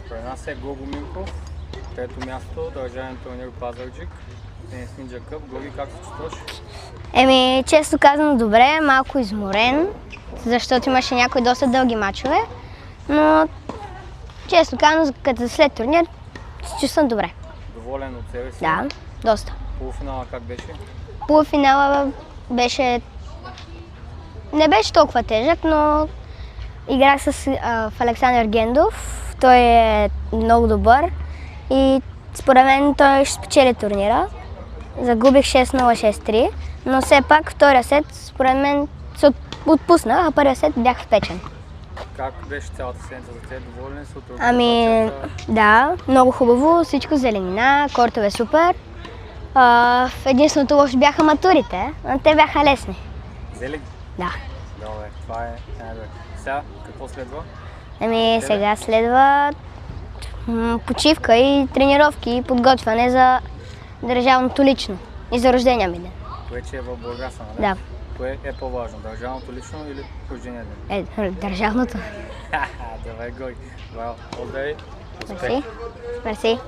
При нас е Гого Минков, трето място, държавен турнир Пазарджик, Тенис Нинджа Къп. Гоги, как се чувстваш? Често казано добре, малко изморен, защото имаше някои доста дълги мачове, но често казано, като след турнир, се чувствам добре. Доволен от себе си? Да, доста. Полуфинала как беше? Полуфинала не беше толкова тежък, но играх с Александър Гендов. Той е много добър и според мен той ще спечели турнира. Загубих 6-0, 6-3, но все пак втория сет според мен се отпусна, а първия сет бях впечен. Как беше цялата седмица за теб? Доволен ли си от организацията? Да, много хубаво, всичко зеленина, кортове супер. Единственото лошо бяха матурите, но те бяха лесни. Зели? Да. Добре, това е най-добре. Сега, какво следва? Сега следва почивка и тренировки и подготвяне за държавното лично и за рождения ми ден. Вече е в Бургаса, нали? Да. Кое е по-важно? Държавното лично или рождения ден? Държавното. Добре, Гой. Браво. Благодаря. Мерси. Мерси.